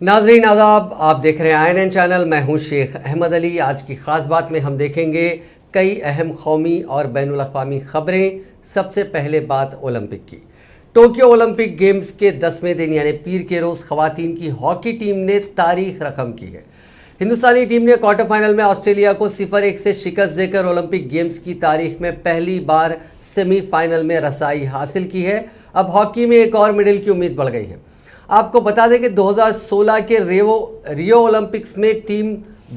नाजरीन आदाब, आप देख रहे हैं INN चैनल। मैं हूं शेख अहमद अली। आज की ख़ास बात में हम देखेंगे कई अहम कौमी और बैनुल अक़वामी ख़बरें। सबसे पहले बात ओलंपिक की। टोक्यो ओलंपिक गेम्स के 10वें दिन यानी पीर के रोज़ ख़वातीन की हॉकी टीम ने तारीख रकम की है। हिंदुस्तानी टीम ने क्वार्टर फाइनल में ऑस्ट्रेलिया को 0-1 से शिकस्त देकर ओलंपिक गेम्स की तारीख में पहली बार सेमीफाइनल में रसाई हासिल की है। अब हॉकी में एक और मेडल की उम्मीद बढ़ गई है। आपको बता दें कि 2016 के रियो ओलंपिक्स में टीम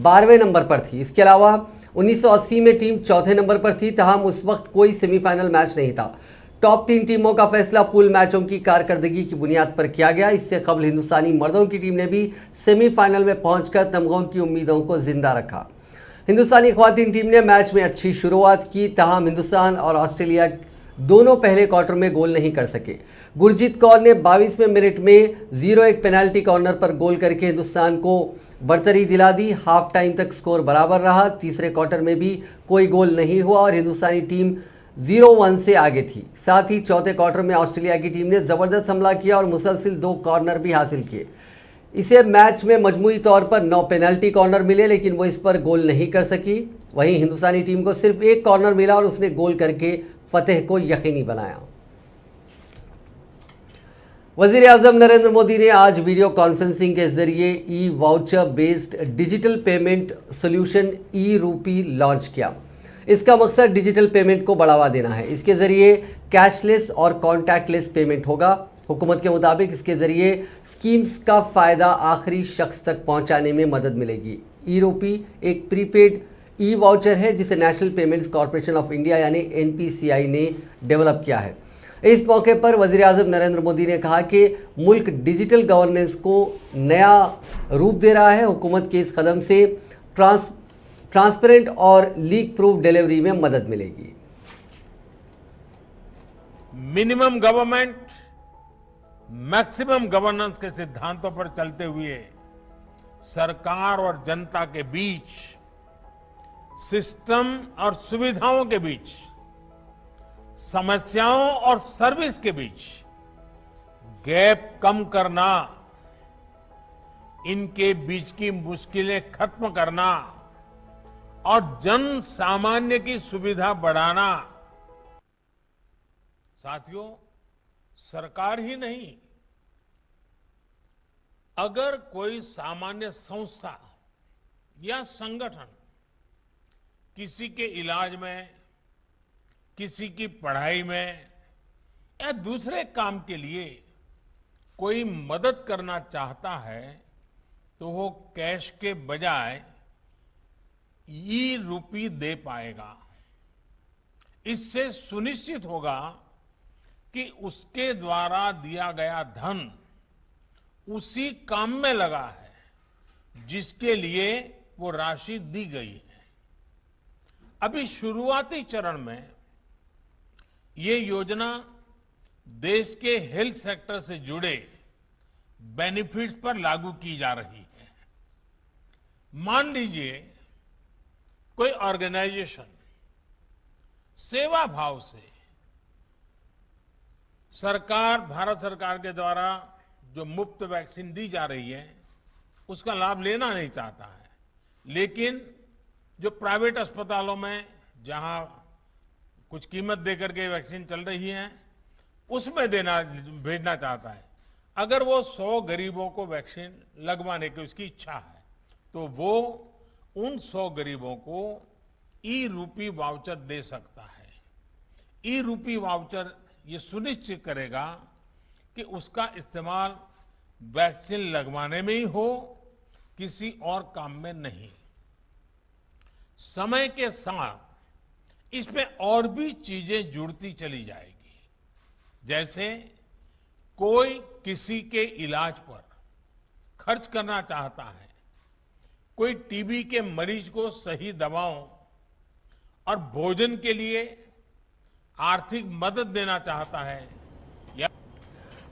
12वें नंबर पर थी। इसके अलावा 1980 में टीम चौथे नंबर पर थी, तहम उस वक्त कोई सेमीफाइनल मैच नहीं था। टॉप 3 टीमों का फैसला पूल मैचों की कारकर्दगी की बुनियाद पर किया गया। इससे कबल हिंदुस्तानी मर्दों की टीम ने भी सेमीफाइनल में पहुंचकर तमगों की उम्मीदों को जिंदा रखा। हिंदुस्तानी ख्वातीन टीम ने मैच में अच्छी शुरुआत की, तहम हिंदुस्तान और ऑस्ट्रेलिया दोनों पहले क्वार्टर में गोल नहीं कर सके। गुरजीत कौर ने 22वें मिनट में 0-1 पेनाल्टी कॉर्नर पर गोल करके हिंदुस्तान को बढ़तरी दिला दी। हाफ टाइम तक स्कोर बराबर रहा। तीसरे क्वार्टर में भी कोई गोल नहीं हुआ और हिंदुस्तानी टीम 0-1 से आगे थी। साथ ही चौथे क्वार्टर में ऑस्ट्रेलिया की टीम ने ज़बरदस्त हमला किया और मुसलसिल 2 कॉर्नर भी हासिल किए। इसे मैच में मजमूई तौर पर 9 पेनाल्टी कॉर्नर मिले, लेकिन वो इस पर गोल नहीं कर सकी। वहीं हिंदुस्तानी टीम को सिर्फ 1 कॉर्नर मिला और उसने गोल करके फतेह को यकीनी बनाया। वज़ीर आज़म नरेंद्र मोदी ने आज वीडियो कॉन्फ्रेंसिंग के जरिए e voucher based digital payment solution e rupee launch किया। इसका मकसद डिजिटल पेमेंट को बढ़ावा देना है। इसके जरिए कैशलेस और कॉन्टैक्टलेस पेमेंट होगा। हुकूमत के मुताबिक इसके जरिए स्कीम्स का फ़ायदा आखिरी शख्स तक पहुंचाने में मदद मिलेगी। ई रूपी एक प्रीपेड ई वाउचर है जिसे national payments corporation of India यानी NPCI ने डेवलप किया है। इस मौके पर वज़ीर आज़म नरेंद्र मोदी ने कहा कि मुल्क डिजिटल गवर्नेंस को नया रूप दे रहा है। हुकूमत के इस कदम से ट्रांसपेरेंट और लीक प्रूफ डिलीवरी में मदद मिलेगी। मिनिमम गवर्नमेंट मैक्सिमम गवर्नेंस के सिद्धांतों पर चलते हुए सरकार और जनता के बीच, सिस्टम और सुविधाओं के बीच, समस्याओं और सर्विस के बीच गैप कम करना, इनके बीच की मुश्किलें खत्म करना और जन सामान्य की सुविधा बढ़ाना। साथियों, सरकार ही नहीं, अगर कोई सामान्य संस्था या संगठन किसी के इलाज में, किसी की पढ़ाई में या दूसरे काम के लिए कोई मदद करना चाहता है तो वो कैश के बजाय ई रूपी दे पाएगा। इससे सुनिश्चित होगा कि उसके द्वारा दिया गया धन उसी काम में लगा है जिसके लिए वो राशि दी गई है। अभी शुरुआती चरण में ये योजना देश के हेल्थ सेक्टर से जुड़े बेनिफिट्स पर लागू की जा रही है। मान लीजिए कोई ऑर्गेनाइजेशन सेवा भाव से भारत सरकार के द्वारा जो मुफ्त वैक्सीन दी जा रही है उसका लाभ लेना नहीं चाहता है, लेकिन जो प्राइवेट अस्पतालों में जहां कुछ कीमत देकर के वैक्सीन चल रही है उसमें भेजना चाहता है। अगर वो 100 गरीबों को वैक्सीन लगवाने की उसकी इच्छा है तो वो उन 100 गरीबों को ई रूपी वाउचर दे सकता है। ई रूपी वाउचर ये सुनिश्चित करेगा कि उसका इस्तेमाल वैक्सीन लगवाने में ही हो, किसी और काम में नहीं। समय के साथ इसमें और भी चीजें जुड़ती चली जाएगी। जैसे कोई किसी के इलाज पर खर्च करना चाहता है, कोई टीबी के मरीज को सही दवाओं और भोजन के लिए आर्थिक मदद देना चाहता है।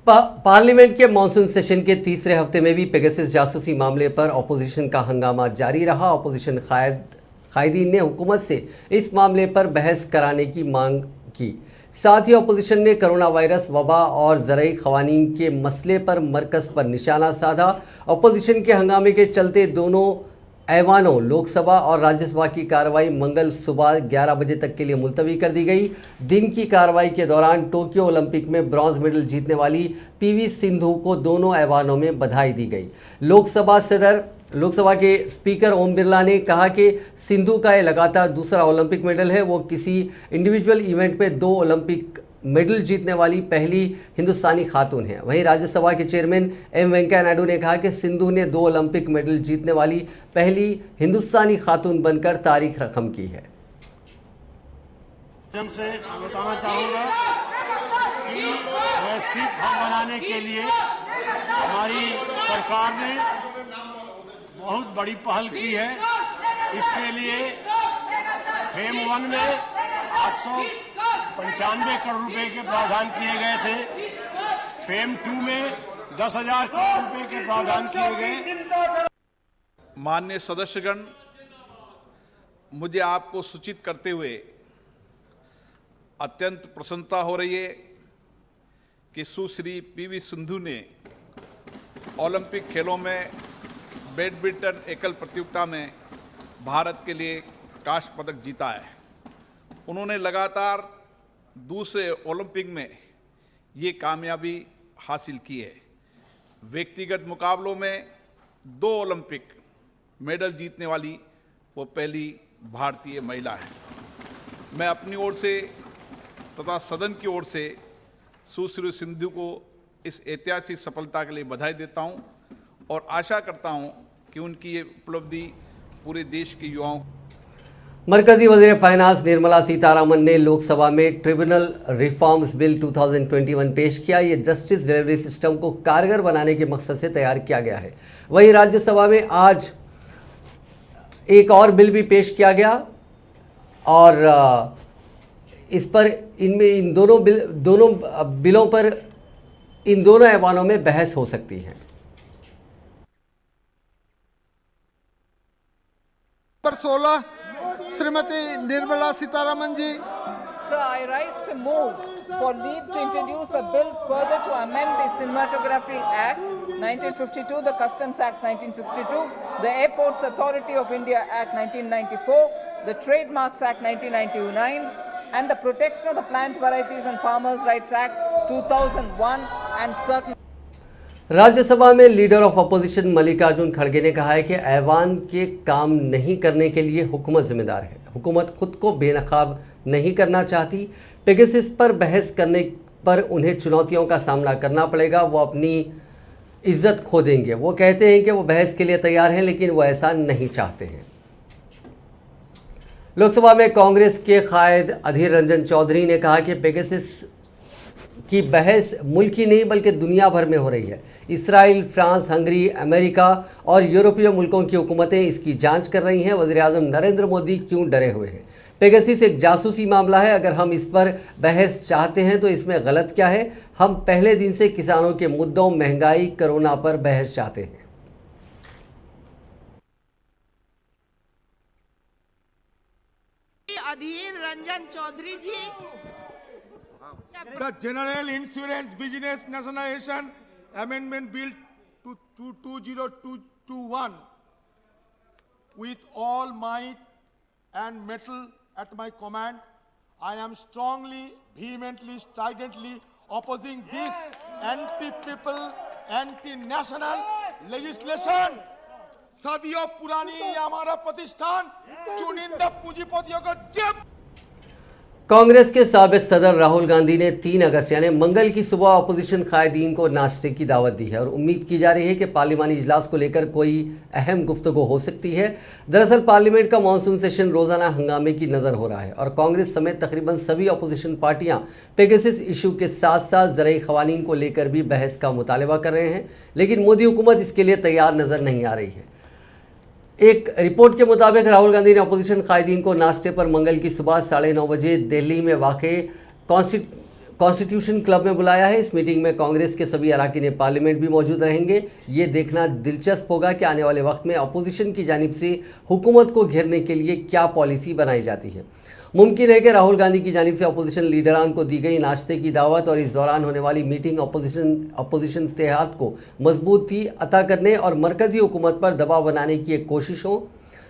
पार्लियामेंट के मॉनसून सेशन के तीसरे हफ्ते में भी पेगासस जासूसी मामले पर ऑपोजिशन का हंगामा जारी रहा। ऑपोजिशन कायदीन ने हुकूमत से इस मामले पर बहस कराने की मांग की। साथ ही अपोजिशन ने कोरोना वायरस, वबा और ज़राई क़वानीन के मसले पर मरकज़ पर निशाना साधा। अपोजिशन के हंगामे के चलते दोनों ऐवानों लोकसभा और राज्यसभा की कार्रवाई मंगल सुबह 11 बजे तक के लिए मुलतवी कर दी गई। दिन की कार्रवाई के दौरान टोक्यो ओलंपिक में ब्रॉन्ज मेडल जीतने वाली पीवी सिंधु को दोनों ऐवानों में बधाई दी गई। लोकसभा के स्पीकर ओम बिरला ने कहा कि सिंधु का यह लगातार दूसरा ओलंपिक मेडल है। वो किसी इंडिविजुअल इवेंट में 2 ओलंपिक मेडल जीतने वाली पहली हिंदुस्तानी खातून है। वहीं राज्यसभा के चेयरमैन एम वेंकैया नायडू ने कहा कि सिंधु ने 2 ओलंपिक मेडल जीतने वाली पहली हिंदुस्तानी खातून बनकर तारीख रकम की है। से बताना चाहूँगा कि वैश्विक हब बनाने के लिए हमारी सरकार ने बहुत बड़ी पहल की है। इसके लिए फेम 1 में 895 करोड़ रुपए के प्रावधान किए गए थे। फेम 2 में 10,000 करोड़ रुपए के प्रावधान किए गए। माननीय सदस्यगण, मुझे आपको सूचित करते हुए अत्यंत प्रसन्नता हो रही है कि सुश्री पीवी सिंधु ने ओलंपिक खेलों में बैडमिंटन एकल प्रतियोगिता में भारत के लिए कांस्य पदक जीता है। उन्होंने लगातार दूसरे ओलंपिक में ये कामयाबी हासिल की है। व्यक्तिगत मुकाबलों में 2 ओलंपिक मेडल जीतने वाली वो पहली भारतीय महिला है। मैं अपनी ओर से तथा सदन की ओर से सुश्री सिंधु को इस ऐतिहासिक सफलता के लिए बधाई देता हूं और आशा करता हूं कि उनकी ये उपलब्धि पूरे देश के युवाओं। मरकजी वज़ीर फाइनेंस निर्मला सीतारमण ने लोकसभा में ट्रिब्यूनल रिफॉर्म्स बिल 2021 पेश किया। ये जस्टिस डिलीवरी सिस्टम को कारगर बनाने के मकसद से तैयार किया गया है। वहीं राज्यसभा में आज एक और बिल भी पेश किया गया और इस पर इन दोनों बिलों पर इन दोनों ऐवानों में बहस हो सकती है। Number 16 Shrimati Nirmala Sitharaman ji. Sir, I rise to move for leave to introduce a bill further to amend the Cinematography Act 1952, the Customs Act 1962, the Airports Authority of India Act 1994, the Trademarks Act 1999, and the Protection of the Plant Varieties and Farmers' Rights Act 2001 and certain। Rajya Sabha में leader of opposition Mallikarjun खड़गे ने कहा है कि ऐवान के काम नहीं करने के लिए हुकूमत जिम्मेदार है। हुकूमत खुद को बेनकाब नहीं करना चाहती। पेगासस पर बहस करने पर उन्हें चुनौतियों का सामना करना पड़ेगा। वो अपनी इज्जत खो देंगे। वो कहते हैं कि वो बहस के लिए तैयार हैं, लेकिन वो ऐसा नहीं चाहते हैं। लोकसभा में कांग्रेस के कायद अधीर रंजन चौधरी ने कहा कि पेगासस की बहस मुल्क ही नहीं बल्कि दुनिया भर में हो रही है। इसराइल, फ्रांस, हंगरी, अमेरिका और यूरोपीय मुल्कों की हुकूमतें इसकी जांच कर रही हैं। वज़ीर आज़म नरेंद्र मोदी क्यों डरे हुए हैं? पेगासस एक जासूसी मामला है। अगर हम इस पर बहस चाहते हैं तो इसमें गलत क्या है? हम पहले दिन से किसानों के मुद्दों, महंगाई, कोरोना पर बहस चाहते हैं। अधीर रंजन चौधरी जी। The General Insurance Business Nationalization Amendment Bill 20221 with all might and mettle at my command, I am strongly, vehemently, stridently opposing this anti-people, anti-national legislation। सदियों पुरानी ये हमारा प्रतिष्ठान चुनिंदा पूंजीपतियों को जब। कांग्रेस के साबिक सदर राहुल गांधी ने 3 अगस्त यानी मंगल की सुबह अपोजिशन कायदीन को नाश्ते की दावत दी है और उम्मीद की जा रही है कि पार्लिमानी इजलास को लेकर कोई अहम गुफ्तगू हो सकती है। दरअसल पार्लियामेंट का मानसून सेशन रोजाना हंगामे की नज़र हो रहा है और कांग्रेस समेत तकरीबन सभी अपोजिशन पार्टियां पेगासस इशू के साथ साथ ज़राई क़वानीन को लेकर भी बहस का मुतालबा कर रहे हैं, लेकिन मोदी हुकूमत इसके लिए तैयार नज़र नहीं आ रही है। एक रिपोर्ट के मुताबिक राहुल गांधी ने अपोजिशन कायदीन को नाश्ते पर मंगल की सुबह 9:30 बजे दिल्ली में वाक़े कॉन्स्टिट्यूशन क्लब में बुलाया है। इस मीटिंग में कांग्रेस के सभी अराकीन पार्लियामेंट भी मौजूद रहेंगे। ये देखना दिलचस्प होगा कि आने वाले वक्त में अपोजिशन की जानिब से हुकूमत को घेरने के लिए क्या पॉलिसी बनाई जाती है। मुमकिन है कि राहुल गांधी की जानिब से अपोजिशन लीडरान को दी गई नाश्ते की दावत और इस दौरान होने वाली मीटिंग अपोजिशन इत्तेहाद को मजबूती अता करने और मरकजी हुकूमत पर दबाव बनाने की एक कोशिश हो।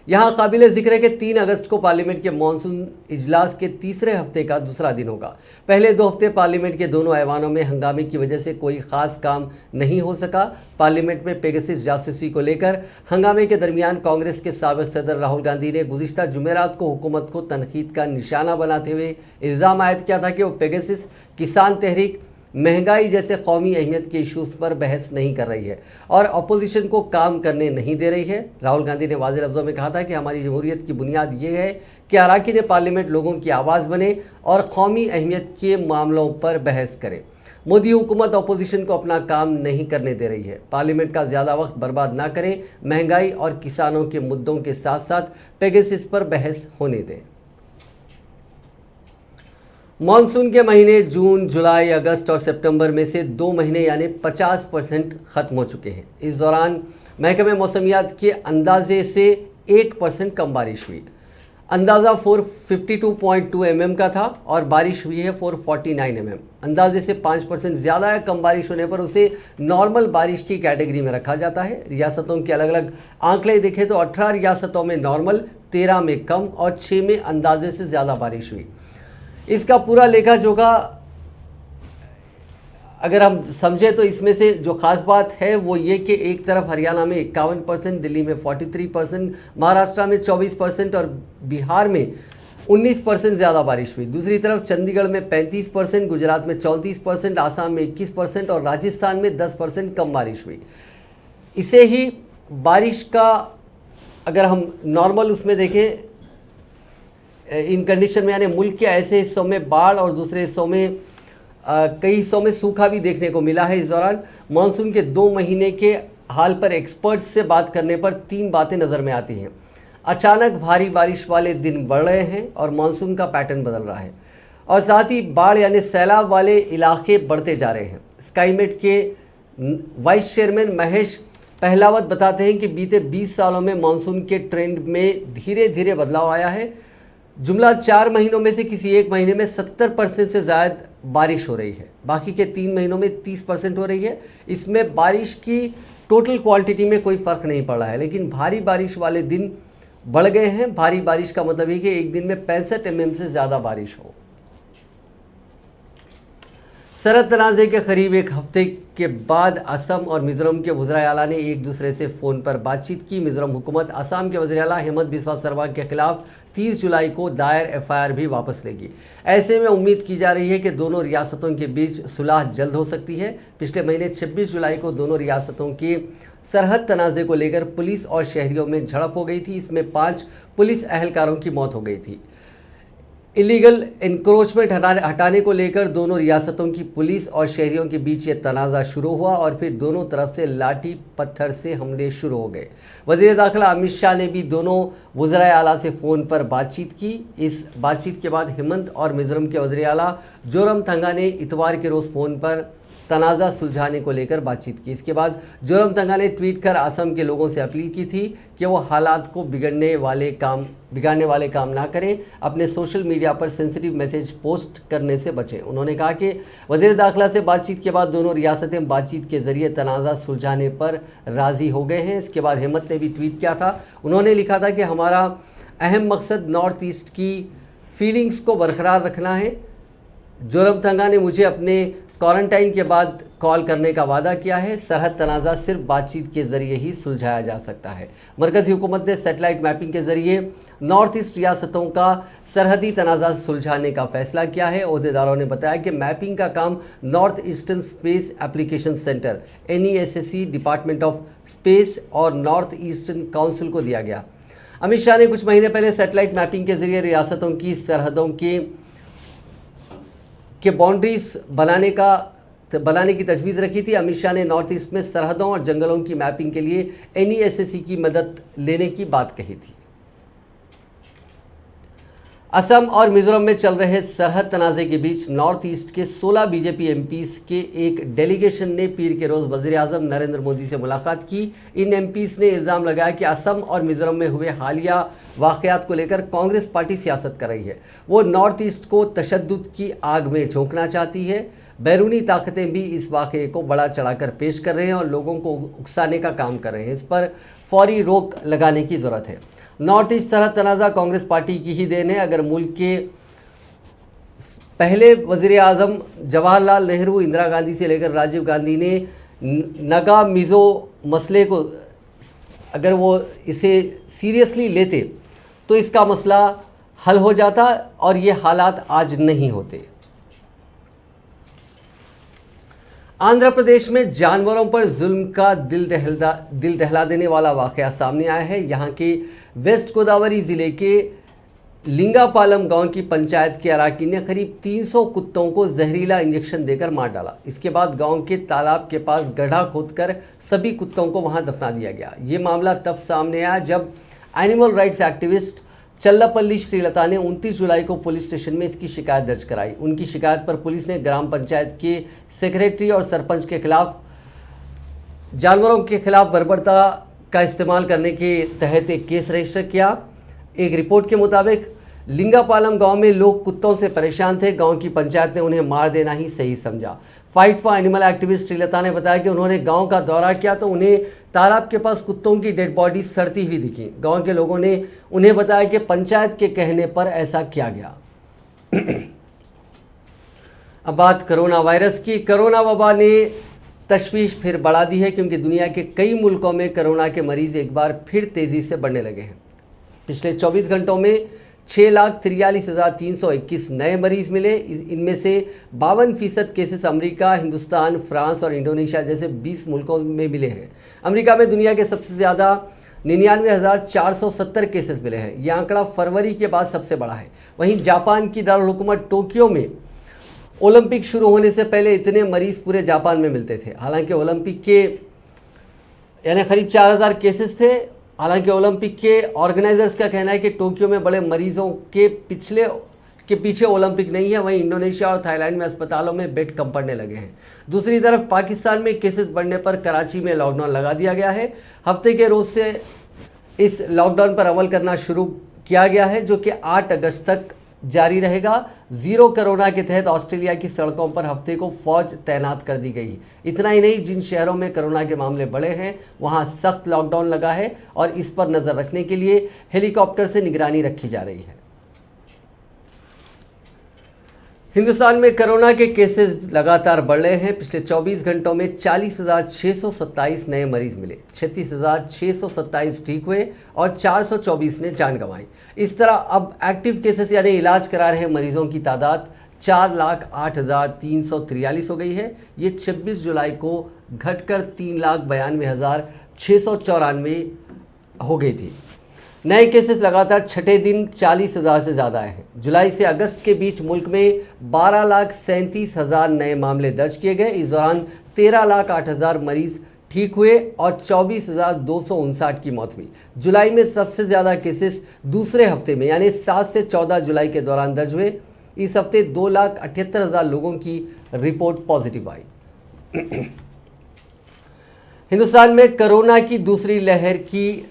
यहाँ काबिल ज़िक्र है कि 3 अगस्त को पार्लियामेंट के मानसून इजलास के तीसरे हफ्ते का दूसरा दिन होगा। पहले 2 हफ्ते पार्लियामेंट के दोनों ऐवानों में हंगामे की वजह से कोई ख़ास काम नहीं हो सका। पार्लियामेंट में पेगासस जासूसी को लेकर हंगामे के दरमियान कांग्रेस के साबिक़ सदर राहुल गांधी ने गुज़िश्ता जुमेरात को हुकूमत को तनकीद का निशाना बनाते हुए इल्ज़ाम आयद किया था कि वो पेगासस, किसान तहरीक, महंगाई जैसे कौमी अहमियत के इशूज़ पर बहस नहीं कर रही है और अपोजिशन को काम करने नहीं दे रही है। राहुल गांधी ने वाज़ेह लफ्ज़ों में कहा था कि हमारी जमहूरियत की बुनियाद ये है कि अराकीन पार्लियामेंट लोगों की आवाज़ बने और कौमी अहमियत के मामलों पर बहस करे। मोदी हुकूमत अपोजिशन को अपना काम नहीं करने दे रही है। पार्लियामेंट का ज़्यादा वक्त बर्बाद ना करें, महंगाई और किसानों के मुद्दों के साथ साथ पेगासस पर बहस होने दें। मानसून के महीने जून, जुलाई, अगस्त और सितंबर में से 2 महीने यानी 50% ख़त्म हो चुके हैं। इस दौरान महकमे मौसमियात के अंदाजे से 1% कम बारिश हुई। अंदाज़ा 452.2 mm का था और बारिश हुई है 449 mm। अंदाजे से 5% ज़्यादा या कम बारिश होने पर उसे नॉर्मल बारिश की कैटेगरी में रखा जाता है। रियासतों के अलग अलग आंकड़े देखें तो 18 रियासतों में नॉर्मल, 13 में कम और 6 में अंदाजे से ज़्यादा बारिश हुई। इसका पूरा लेखा जोखा अगर हम समझें तो इसमें से जो ख़ास बात है वो ये कि एक तरफ हरियाणा में 51%, दिल्ली में 43%, महाराष्ट्र में 24% और बिहार में 19% ज़्यादा बारिश हुई। दूसरी तरफ चंडीगढ़ में 35%, गुजरात में 34%, आसाम में 21% और राजस्थान में 10% कम बारिश हुई। इसे ही बारिश का अगर हम नॉर्मल उसमें देखें इन कंडीशन में, यानी मुल्क के ऐसे हिस्सों में बाढ़ और दूसरे हिस्सों में कई हिस्सों में सूखा भी देखने को मिला है। इस दौरान मानसून के 2 महीने के हाल पर एक्सपर्ट्स से बात करने पर 3 बातें नज़र में आती हैं। अचानक भारी बारिश वाले दिन बढ़ रहे हैं और मानसून का पैटर्न बदल रहा है और साथ ही बाढ़ यानी सैलाब वाले इलाके बढ़ते जा रहे हैं। स्काईमेट के वाइस चेयरमैन महेश पहलावत बताते हैं कि बीते 20 सालों में मानसून के ट्रेंड में धीरे धीरे बदलाव आया है। जुमला 4 महीनों में से किसी एक महीने में 70% से ज़्यादा बारिश हो रही है, बाकी के 3 महीनों में 30% हो रही है। इसमें बारिश की टोटल क्वांटिटी में कोई फ़र्क नहीं पड़ रहा है, लेकिन भारी बारिश वाले दिन बढ़ गए हैं। भारी बारिश का मतलब है कि एक दिन में 65 mm से ज़्यादा बारिश हो। सरहद तनाज़े के करीब एक हफ्ते के बाद असम और मिज़ोरम के वज़ीर आला ने एक दूसरे से फ़ोन पर बातचीत की। मिज़ोरम हुकूमत असम के वज़ीर आला हेमंत बिस्वा सरवा के खिलाफ 30 जुलाई को दायर FIR भी वापस लेगी। ऐसे में उम्मीद की जा रही है कि दोनों रियासतों के बीच सुलह जल्द हो सकती है। पिछले महीने 26 जुलाई को दोनों रियासतों के सरहद तनाज़े को लेकर पुलिस और शहरियों में झड़प हो गई थी। इसमें 5 पुलिस अहलकारों की मौत हो गई थी। इलीगल इंक्रोचमेंट हटाने को लेकर दोनों रियासतों की पुलिस और शहरियों के बीच ये तनाज़ा शुरू हुआ और फिर दोनों तरफ से लाठी पत्थर से हमले शुरू हो गए। वज़ीर दाखिला अमित शाह ने भी दोनों वज़ीर आला से फ़ोन पर बातचीत की। इस बातचीत के बाद हेमंत और मिज़ोरम के वज़ीर आला जोरमथंगा ने इतवार के रोज़ फ़ोन पर तनाज़ा सुलझाने को लेकर बातचीत की। इसके बाद जोरमथंगा ने ट्वीट कर असम के लोगों से अपील की थी कि वो हालात को बिगाड़ने वाले काम ना करें, अपने सोशल मीडिया पर सेंसिटिव मैसेज पोस्ट करने से बचें। उन्होंने कहा कि वज़ीर दाखिला से बातचीत के बाद दोनों रियासतें बातचीत के ज़रिए तनाज़ा सुलझाने पर राज़ी हो गए हैं। इसके बाद हेमंत ने भी ट्वीट किया था। उन्होंने लिखा था कि हमारा अहम मकसद नॉर्थ ईस्ट की फीलिंग्स को बरकरार रखना है। जोरमथंगा ने मुझे अपने क्वारंटाइन के बाद कॉल करने का वादा किया है। सरहद तनाज़ा सिर्फ बातचीत के ज़रिए ही सुलझाया जा सकता है। मरकज़ी हुकूमत ने सैटेलाइट मैपिंग के ज़रिए नॉर्थ ईस्ट रियासतों का सरहदी तनाज़ा सुलझाने का फ़ैसला किया है। ओहदेदारों ने बताया कि मैपिंग का काम north eastern space application centre NESSC, department of space और नॉर्थ ईस्टर्न काउंसिल को दिया गया। अमित शाह ने कुछ महीने पहले सैटेलाइट मैपिंग के ज़रिए रियासतों की सरहदों के बाउंड्रीज बनाने की तजवीज़ रखी थी। अमित शाह ने नॉर्थ ईस्ट में सरहदों और जंगलों की मैपिंग के लिए NESSC की मदद लेने की बात कही थी। असम और मिजोरम में चल रहे सरहद तनाज़े के बीच नॉर्थ ईस्ट के 16 बीजेपी एमपीज़ के एक डेलीगेशन ने पीर के रोज़ वज़ीर आज़म नरेंद्र मोदी से मुलाकात की। इन एमपीज़ ने इल्ज़ाम लगाया कि असम और मिजोरम में हुए हालिया वाक़यात को लेकर कांग्रेस पार्टी सियासत कर रही है। वो नॉर्थ ईस्ट को तशद्दुद की आग में झोंकना चाहती है। बैरूनी ताकतें भी इस वाक़े को बड़ा चढ़ाकर पेश कर रहे हैं और लोगों को उकसाने का काम कर रहे हैं। इस पर फौरी रोक लगाने की ज़रूरत है। नॉर्थ ईस्ट सरहद तनाज़ा कांग्रेस पार्टी की ही देन है। अगर मुल्क के पहले वज़ीर आज़म जवाहरलाल नेहरू, इंदिरा गांधी से लेकर राजीव गांधी ने नगा मिज़ो मसले को अगर वो इसे सीरियसली लेते तो इसका मसला हल हो जाता और ये हालात आज नहीं होते। आंध्र प्रदेश में जानवरों पर जुल्म का दिल दहला देने वाला वाक़या सामने आया है। यहाँ के वेस्ट गोदावरी ज़िले के लिंगापालम गांव की पंचायत के अराकीन ने करीब 300 कुत्तों को जहरीला इंजेक्शन देकर मार डाला। इसके बाद गांव के तालाब के पास गड्ढा खोदकर सभी कुत्तों को वहां दफना दिया गया। ये मामला तब सामने आया जब animal rights activist Challapalli Srilatha ने 29 जुलाई को पुलिस स्टेशन में इसकी शिकायत दर्ज कराई। उनकी शिकायत पर पुलिस ने ग्राम पंचायत के सेक्रेटरी और सरपंच के खिलाफ जानवरों के खिलाफ बर्बरता का इस्तेमाल करने के तहत एक केस रजिस्टर किया। एक रिपोर्ट के मुताबिक लिंगापालम गांव में लोग कुत्तों से परेशान थे। गांव की पंचायत ने उन्हें मार देना ही सही समझा। Fight for animal activist Srilatha ने बताया कि उन्होंने गांव का दौरा किया तो उन्हें तालाब के पास कुत्तों की डेड बॉडी सड़ती हुई दिखी। गांव के लोगों ने उन्हें बताया कि पंचायत के कहने पर ऐसा किया गया। अब बात कोरोना वायरस की। कोरोना वबा ने तशवीश फिर बढ़ा दी है क्योंकि दुनिया के कई मुल्कों में कोरोना के मरीज़ एक बार फिर तेज़ी से बढ़ने लगे हैं। पिछले 24 घंटों में 6,43,321 नए मरीज़ मिले। इनमें से 52% केसेस अमेरिका, हिंदुस्तान, फ्रांस और इंडोनेशिया जैसे 20 मुल्कों में मिले हैं। अमेरिका में दुनिया के सबसे ज़्यादा 99,470 केसेस मिले हैं। यह आंकड़ा फरवरी के बाद सबसे बड़ा है। वहीं जापान की दारुल-हुकूमत टोक्यो में ओलंपिक शुरू होने से पहले इतने मरीज़ पूरे जापान में मिलते थे। हालांकि ओलंपिक के यानी करीब 4,000 केसेस थे। हालांकि ओलंपिक के ऑर्गेनाइजर्स का कहना है कि टोक्यो में बड़े मरीजों के पीछे ओलंपिक नहीं है। वहीं इंडोनेशिया और थाईलैंड में अस्पतालों में बेड कम पड़ने लगे हैं। दूसरी तरफ पाकिस्तान में केसेस बढ़ने पर कराची में लॉकडाउन लगा दिया गया है। हफ्ते के रोज़ से इस लॉकडाउन पर अमल करना शुरू किया गया है जो कि 8 अगस्त तक जारी रहेगा। जीरो कोरोना के तहत ऑस्ट्रेलिया की सड़कों पर हफ्ते को फौज तैनात कर दी गई। इतना ही नहीं, जिन शहरों में कोरोना के मामले बढ़े हैं वहां सख्त लॉकडाउन लगा है और इस पर नज़र रखने के लिए हेलीकॉप्टर से निगरानी रखी जा रही है। हिंदुस्तान में कोरोना के केसेस लगातार बढ़ रहे हैं। पिछले 24 घंटों में 40,627 नए मरीज मिले, 36,627 ठीक हुए और 424 ने जान गंवाई। इस तरह अब एक्टिव केसेस यानी इलाज करा रहे मरीजों की तादाद 4,08,343 हो गई है। ये 26 जुलाई को घटकर 3,92,694 हो गई थी। नए केसेस लगातार छठे दिन 40,000 से ज़्यादा हैं। जुलाई से अगस्त के बीच मुल्क में 12,37,000 नए मामले दर्ज किए गए। इस दौरान 13,08,000 मरीज़ ठीक हुए और 24,259 की मौत हुई। जुलाई में सबसे ज़्यादा केसेस दूसरे हफ्ते में यानी 7 से 14 जुलाई के दौरान दर्ज हुए। इस हफ्ते 2,78,000 लोगों की रिपोर्ट पॉजिटिव आई। हिंदुस्तान में कोरोना की दूसरी लहर की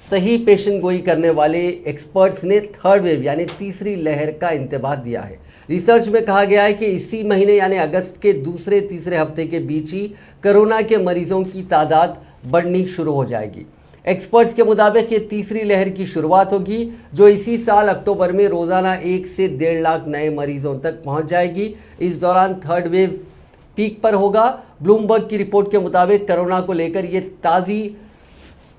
सही पेशन गोई करने वाले एक्सपर्ट्स ने थर्ड वेव यानी तीसरी लहर का इंतबाह दिया है। रिसर्च में कहा गया है कि इसी महीने यानी अगस्त के दूसरे तीसरे हफ्ते के बीच ही कोरोना के मरीजों की तादाद बढ़नी शुरू हो जाएगी। एक्सपर्ट्स के मुताबिक ये तीसरी लहर की शुरुआत होगी जो इसी साल अक्टूबर में रोज़ाना 1 से 1.5 लाख नए मरीजों तक पहुंच जाएगी। इस दौरान थर्ड वेव पीक पर होगा। ब्लूमबर्ग की रिपोर्ट के मुताबिक कोरोना को लेकर ये ताज़ी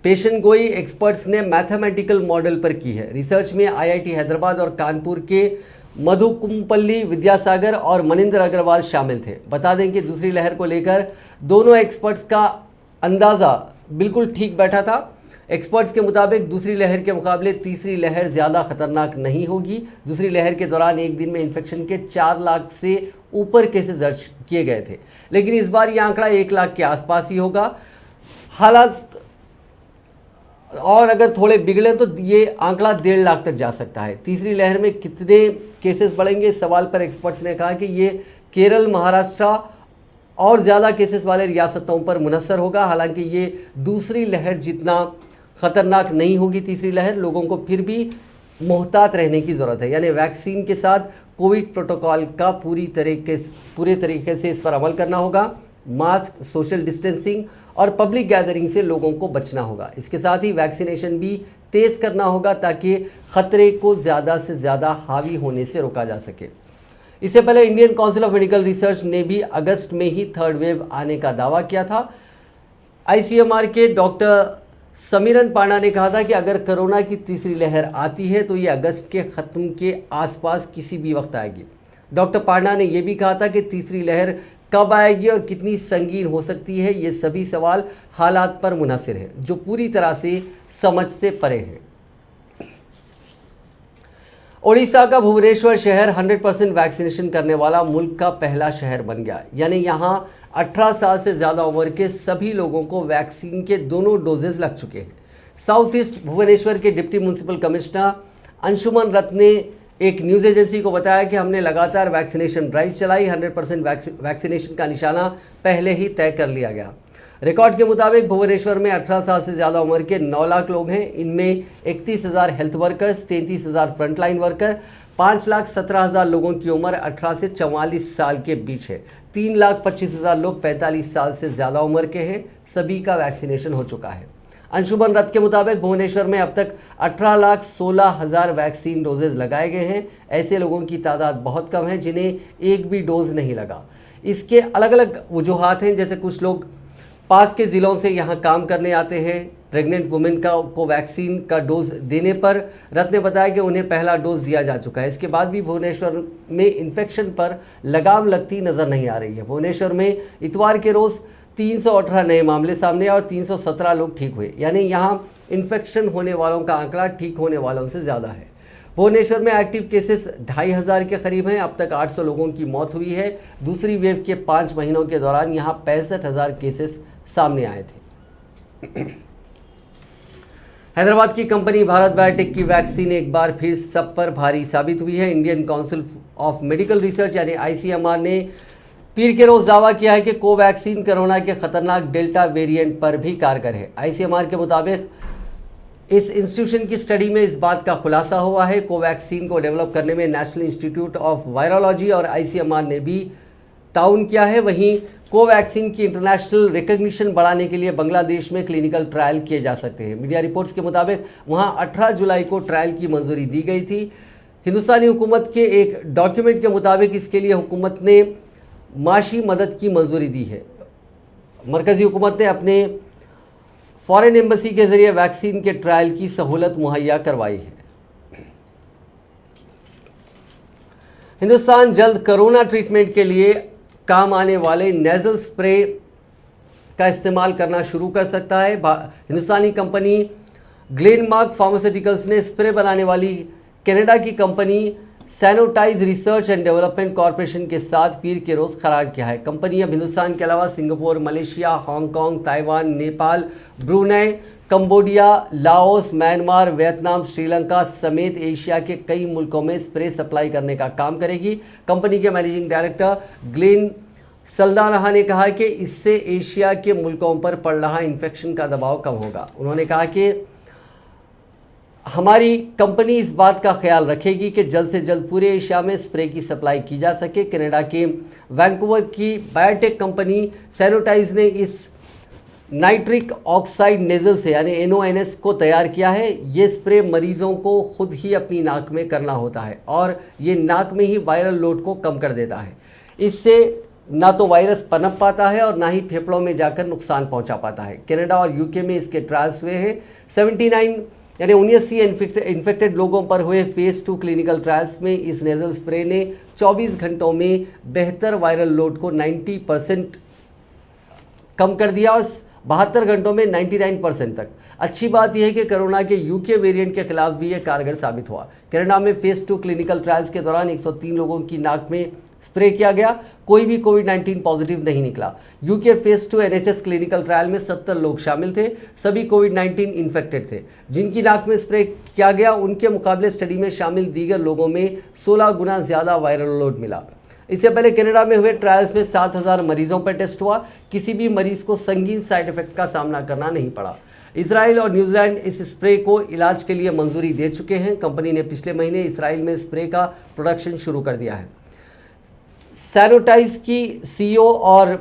पेशन गोई एक्सपर्ट्स ने मैथमेटिकल मॉडल पर की है। रिसर्च में IIT हैदराबाद और कानपुर के मधुकुम्पल्ली विद्यासागर और मनिंदर अग्रवाल शामिल थे। बता दें कि दूसरी लहर को लेकर दोनों एक्सपर्ट्स का अंदाज़ा बिल्कुल ठीक बैठा था। एक्सपर्ट्स के मुताबिक दूसरी लहर के मुकाबले तीसरी लहर ज़्यादा खतरनाक नहीं होगी। दूसरी लहर के दौरान एक दिन में इन्फेक्शन के 4 लाख से ऊपर केसेस दर्ज किए गए थे, लेकिन इस बार यह आंकड़ा 1 लाख के आसपास ही होगा। हालात और अगर थोड़े बिगड़े तो ये आंकड़ा 1.5 लाख तक जा सकता है। तीसरी लहर में कितने केसेस बढ़ेंगे, इस सवाल पर एक्सपर्ट्स ने कहा कि ये केरल, महाराष्ट्र और ज़्यादा केसेस वाले रियासतों पर मुनहसर होगा। हालांकि ये दूसरी लहर जितना ख़तरनाक नहीं होगी तीसरी लहर, लोगों को फिर भी मोहतात रहने की ज़रूरत है। यानी वैक्सीन के साथ कोविड प्रोटोकॉल का पूरे तरीके से इस पर अमल करना होगा। मास्क, सोशल डिस्टेंसिंग और पब्लिक गैदरिंग से लोगों को बचना होगा। इसके साथ ही वैक्सीनेशन भी तेज़ करना होगा ताकि ख़तरे को ज़्यादा से ज़्यादा हावी होने से रोका जा सके। इससे पहले Indian council of medical research ने भी अगस्त में ही थर्ड वेव आने का दावा किया था। आईसीएमआर के डॉक्टर समीरन पांडा ने कहा था कि अगर कोरोना की तीसरी लहर आती है तो ये अगस्त के ख़त्म के आसपास किसी भी वक्त आएगी। डॉक्टर पांडा ने यह भी कहा था कि तीसरी लहर कब आएगी और कितनी संगीन हो सकती है, ये सभी सवाल हालात पर मुनहसर हैं, जो पूरी तरह से समझ से परे हैं। ओडिशा का भुवनेश्वर शहर 100% वैक्सीनेशन करने वाला मुल्क का पहला शहर बन गया। यानी यहाँ 18 साल से ज़्यादा उम्र के सभी लोगों को वैक्सीन के दोनों डोजेज लग चुके हैं। साउथ ईस्ट भुवनेश्वर के डिप्टी म्यूनसिपल कमिश्नर अंशुमन रथ ने एक न्यूज़ एजेंसी को बताया कि हमने लगातार वैक्सीनेशन ड्राइव चलाई। 100% वैक्सीनेशन का निशाना पहले ही तय कर लिया गया। रिकॉर्ड के मुताबिक भुवनेश्वर में 18 साल से ज़्यादा उम्र के 9 लाख लोग हैं। इनमें 31,000 हेल्थ वर्कर्स, 33,000 फ्रंटलाइन वर्कर, 5,17,000 लोगों की उम्र 18 से 44 साल के बीच है। 3,25,000 लोग 45 साल से ज़्यादा उम्र के हैं। सभी का वैक्सीनेशन हो चुका है। अंशुमन रथ के मुताबिक भुवनेश्वर में अब तक 18,16,000 वैक्सीन डोजेज लगाए गए हैं। ऐसे लोगों की तादाद बहुत कम है जिन्हें एक भी डोज नहीं लगा। इसके अलग अलग वजूहात हैं, जैसे कुछ लोग पास के ज़िलों से यहाँ काम करने आते हैं। प्रेग्नेंट वुमेन को वैक्सीन का डोज देने पर रथ ने बताया कि उन्हें पहला डोज दिया जा चुका है। इसके बाद भी भुवनेश्वर में इन्फेक्शन पर लगाम लगती नज़र नहीं आ रही है। भुवनेश्वर में इतवार के रोज़ 318 नए मामले सामने आए और 317 लोग ठीक हुए। यानी यहाँ इन्फेक्शन होने वालों का आंकड़ा ठीक होने वालों से ज़्यादा है। भुवनेश्वर में एक्टिव केसेस 2,500 के करीब हैं। अब तक 800 लोगों की मौत हुई है। दूसरी वेव के 5 महीनों के दौरान यहाँ 65,000 केसेस सामने आए थे। हैदराबाद की कंपनी भारत बायोटेक की वैक्सीन एक बार फिर सब पर भारी साबित हुई है। Indian council of medical research यानी आईसीएमआर ने पीर के रोज दावा किया है कि कोवैक्सीन कोरोना के खतरनाक डेल्टा वेरिएंट पर भी कारगर है। आईसीएमआर के मुताबिक इस इंस्टीट्यूशन की स्टडी में इस बात का खुलासा हुआ है। कोवैक्सीन को डेवलप करने में नेशनल इंस्टीट्यूट ऑफ वायरोलॉजी और आईसीएमआर ने भी ताउन किया है। वहीं कोवैक्सीन की इंटरनेशनल रिकग्निशन बढ़ाने के लिए बांग्लादेश में क्लिनिकल ट्रायल किए जा सकते हैं। मीडिया रिपोर्ट्स के मुताबिक वहां 18 जुलाई को ट्रायल की मंजूरी दी गई थी। हिंदुस्तानी हुकूमत के एक डॉक्यूमेंट के मुताबिक इसके लिए हुकूमत ने माशी मदद की मंजूरी दी है। मरकज़ी हुकूमत ने अपने फॉरेन एम्बेसी के जरिए वैक्सीन के ट्रायल की सहूलत मुहैया करवाई है। हिंदुस्तान जल्द कोरोना ट्रीटमेंट के लिए काम आने वाले नेजल स्प्रे का इस्तेमाल करना शुरू कर सकता है। हिंदुस्तानी कंपनी ग्लेनमार्क फार्मास्यूटिकल्स ने स्प्रे बनाने वाली कनाडा की company Sanotize research and development corporation के साथ पीर के रोज़ करार किया है। कंपनी अब हिंदुस्तान के अलावा Singapore, Malaysia, Hong Kong, Taiwan, Nepal, Brunei, Cambodia, Laos, Myanmar, Vietnam, Sri Lanka समेत एशिया के कई मुल्कों में स्प्रे सप्लाई करने का काम करेगी। कंपनी के मैनेजिंग डायरेक्टर ग्लेन सल्दाना ने कहा कि इससे एशिया के मुल्कों पर पड़ रहा इन्फेक्शन का दबाव कम होगा। उन्होंने कहा कि हमारी कंपनी इस बात का ख्याल रखेगी कि जल्द से जल्द पूरे एशिया में स्प्रे की सप्लाई की जा सके। कनाडा के वैंकूवर की बायोटेक कंपनी सैनोटाइज ने इस नाइट्रिक ऑक्साइड नेजल से यानी NONS को तैयार किया है। ये स्प्रे मरीजों को खुद ही अपनी नाक में करना होता है और ये नाक में ही वायरल लोड को कम कर देता है। इससे ना तो वायरस पनप पाता है और ना ही फेफड़ों में जाकर नुकसान पहुंचा पाता है। कनाडा और यूके में इसके ट्रायल्स हुए हैं। 79 इन्फेक्टेड लोगों पर हुए फेज 2 क्लिनिकल ट्रायल्स में इस नेजल स्प्रे ने 24 घंटों में बेहतर वायरल लोड को 90% कम कर दिया और 72 घंटों में 99% तक। अच्छी बात यह है कि कोरोना के यूके वेरिएंट के खिलाफ भी यह कारगर साबित हुआ। कनाडा में फेज 2 क्लिनिकल ट्रायल्स के दौरान 103 लोगों की नाक में स्प्रे किया गया, कोई भी कोविड-19 पॉजिटिव नहीं निकला। UK phase 2 NHS clinical trial में 70 लोग शामिल थे, सभी कोविड-19 इन्फेक्टेड थे। जिनकी नाक में स्प्रे किया गया उनके मुकाबले स्टडी में शामिल दीगर लोगों में 16 गुना ज़्यादा वायरल लोड मिला। इससे पहले कनाडा में हुए ट्रायल्स में 7000 मरीजों पर टेस्ट हुआ, किसी भी मरीज को संगीन साइड इफेक्ट का सामना करना नहीं पड़ा। इसराइल और न्यूजीलैंड इस स्प्रे को इलाज के लिए मंजूरी दे चुके हैं। कंपनी ने पिछले महीने इसराइल में स्प्रे का प्रोडक्शन शुरू कर दिया है। सैनिटाइज की CEO और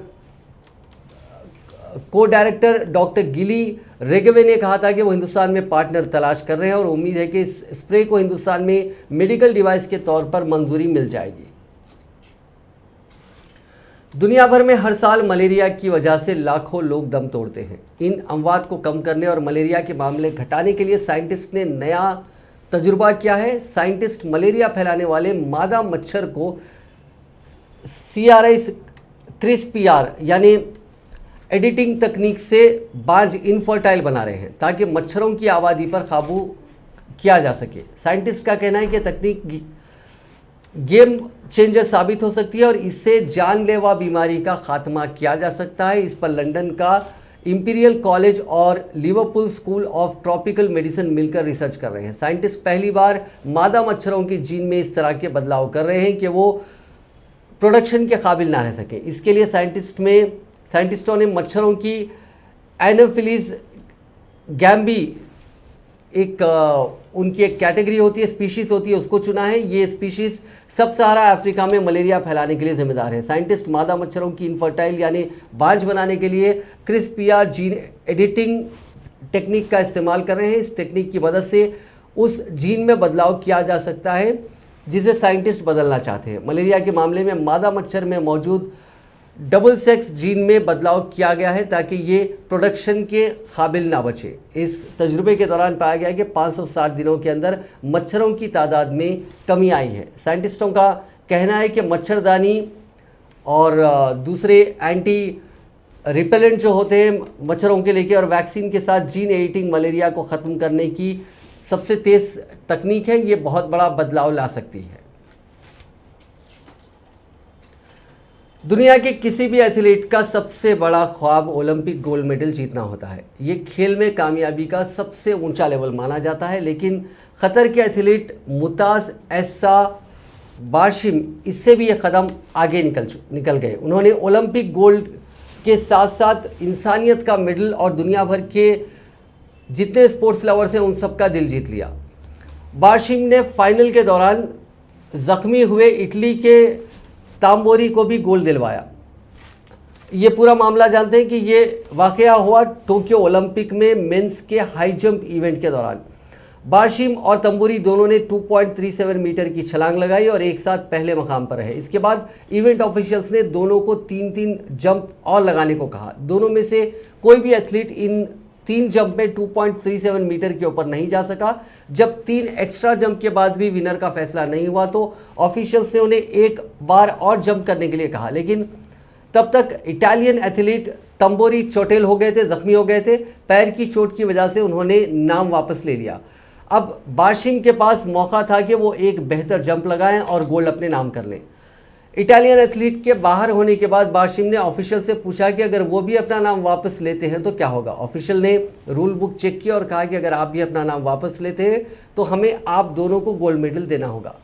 को डायरेक्टर डॉक्टर गिली रेगवे ने कहा था कि वो हिंदुस्तान में पार्टनर तलाश कर रहे हैं और उम्मीद है कि इस स्प्रे को हिंदुस्तान में मेडिकल डिवाइस के तौर पर मंजूरी मिल जाएगी। दुनिया भर में हर साल मलेरिया की वजह से लाखों लोग दम तोड़ते हैं। इन अमवात को कम करने और मलेरिया के मामले घटाने के लिए साइंटिस्ट ने नया तजुर्बा किया है। साइंटिस्ट मलेरिया फैलाने वाले मादा मच्छर को CRISPR यानी एडिटिंग तकनीक से बाज इनफर्टाइल बना रहे हैं ताकि मच्छरों की आबादी पर काबू किया जा सके। साइंटिस्ट का कहना है कि तकनीक गेम चेंजर साबित हो सकती है और इससे जानलेवा बीमारी का खात्मा किया जा सकता है। इस पर लंदन का इंपीरियल कॉलेज और Liverpool school of tropical medicine मिलकर रिसर्च कर रहे हैं। साइंटिस्ट पहली बार मादा मच्छरों के जीन में इस तरह के बदलाव कर रहे हैं कि वो प्रोडक्शन के काबिल ना रह सके। इसके लिए साइंटिस्टों ने मच्छरों की एनोफिलीज गैम्बी उनकी एक कैटेगरी होती है, स्पीशीज़ होती है, उसको चुना है। ये स्पीशीज़ सब सहारा अफ्रीका में मलेरिया फैलाने के लिए जिम्मेदार है। साइंटिस्ट मादा मच्छरों की इनफर्टाइल यानी बांझ बनाने के लिए CRISPR जीन एडिटिंग टेक्निक का इस्तेमाल कर रहे हैं। इस टेक्निक की मदद से उस जीन में बदलाव किया जा सकता है जिसे साइंटिस्ट बदलना चाहते हैं। मलेरिया के मामले में मादा मच्छर में मौजूद डबल सेक्स जीन में बदलाव किया गया है ताकि ये प्रोडक्शन के काबिल ना बचे। इस तजुर्बे के दौरान पाया गया कि 560 दिनों के अंदर मच्छरों की तादाद में कमी आई है। साइंटिस्टों का कहना है कि मच्छरदानी और दूसरे एंटी रिपेलेंट जो होते हैं मच्छरों के लेके और वैक्सीन के साथ जीन एडिटिंग मलेरिया को ख़त्म करने की सबसे तेज़ तकनीक है। ये बहुत बड़ा बदलाव ला सकती है। दुनिया के किसी भी एथलीट का सबसे बड़ा ख्वाब ओलंपिक गोल्ड मेडल जीतना होता है। ये खेल में कामयाबी का सबसे ऊंचा लेवल माना जाता है, लेकिन कतर के एथलीट मुताज एस्सा बाशिम इससे भी एक कदम आगे निकल गए। उन्होंने ओलंपिक गोल्ड के साथ साथ इंसानियत का मेडल और दुनिया भर के जितने स्पोर्ट्स लवर्स हैं उन सबका दिल जीत लिया। बाशिम ने फाइनल के दौरान ज़ख्मी हुए इटली के ताम्बोरी को भी गोल्ड दिलवाया। ये पूरा मामला जानते हैं कि ये वाक़या हुआ टोक्यो ओलंपिक में मेंस के हाई जंप इवेंट के दौरान। बाशिम और तंबूरी दोनों ने 2.37 मीटर की छलांग लगाई और एक साथ पहले मकाम पर रहे। इसके बाद इवेंट ऑफिशियल्स ने दोनों को 3-3 जंप और लगाने को कहा। दोनों में से कोई भी एथलीट इन 3 जंप में 2.37 मीटर के ऊपर नहीं जा सका। जब 3 एक्स्ट्रा जंप के बाद भी विनर का फैसला नहीं हुआ तो ऑफिशियल्स ने उन्हें एक बार और जंप करने के लिए कहा, लेकिन तब तक इटालियन एथलीट तंबोरी चोटेल हो गए थे, जख्मी हो गए थे। पैर की चोट की वजह से उन्होंने नाम वापस ले लिया। अब बाशिम के पास मौका था कि वो एक बेहतर जंप लगाएं और गोल्ड अपने नाम कर लें। इटालियन एथलीट के बाहर होने के बाद बाशिम ने ऑफिशियल से पूछा कि अगर वो भी अपना नाम वापस लेते हैं तो क्या होगा। ऑफिशियल ने रूल बुक चेक किया और कहा कि अगर आप भी अपना नाम वापस लेते हैं तो हमें आप दोनों को गोल्ड मेडल देना होगा।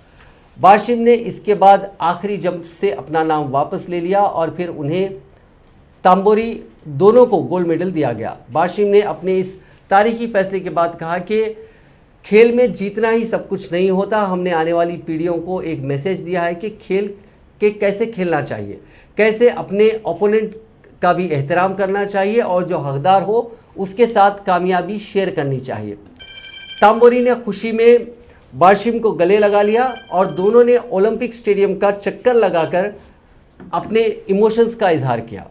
बाशिम ने इसके बाद आखिरी जंप से अपना नाम वापस ले लिया और फिर उन्हें ताम्बोरी दोनों को गोल्ड मेडल दिया गया। बाशिम ने अपने इस तारीखी फैसले के बाद कहा कि खेल में जीतना ही सब कुछ नहीं होता। हमने आने वाली पीढ़ियों को एक मैसेज दिया है कि खेल के कैसे खेलना चाहिए, कैसे अपने ओपोनेंट का भी एहतराम करना चाहिए और जो हकदार हो उसके साथ कामयाबी शेयर करनी चाहिए। ताम्बोरी ने खुशी में बाशिम को गले लगा लिया और दोनों ने ओलंपिक स्टेडियम का चक्कर लगाकर अपने इमोशंस का इजहार किया।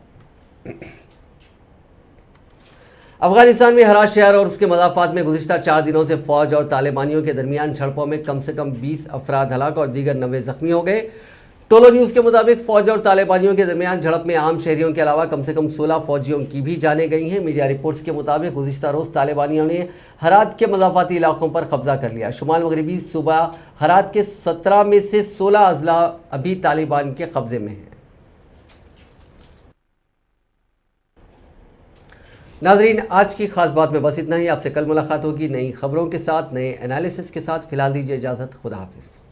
अफगानिस्तान में हरात शहर और उसके मदाफात में गुज़िश्ता 4 दिनों से फ़ौज और तालिबानियों के दरमियान झड़पों में कम से कम 20 अफराद हलाक और दीगर 90 ज़ख्मी हो गए। टोलो न्यूज़ के मुताबिक फौज और तालिबानियों के दरमियान झड़प में आम शहरियों के अलावा कम से कम 16 फौजियों की भी जानें गई हैं। मीडिया रिपोर्ट्स के मुताबिक गुज़िश्ता रोज़ तालिबानियों ने हरात के मज़ाफ़ाती इलाकों पर कब्जा कर लिया। शुमाल मगरबी सूबा हरात के 17 में से 16 अजला अभी तालिबान के कब्जे में हैं। नाजरीन, आज की खास बात में बस इतना ही। आपसे कल मुलाकात होगी नई खबरों के साथ, नए एनालिसिस के साथ। फिलहाल दीजिए इजाज़त। खुदा हाफिज़।